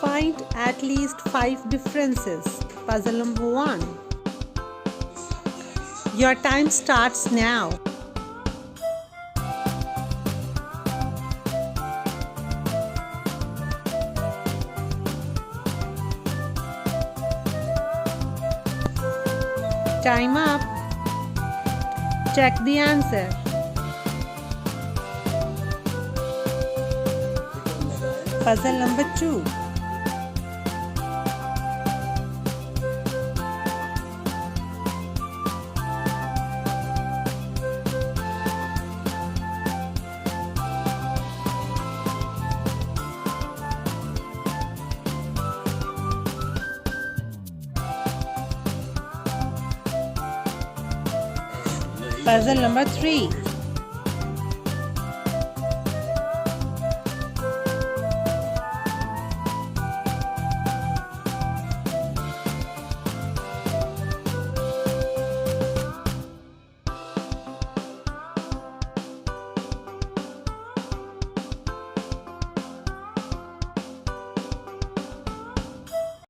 Find at least 5 differences. Puzzle number 1. Your time starts now. Time up. Check the answer. Puzzle number 2. Puzzle number 3.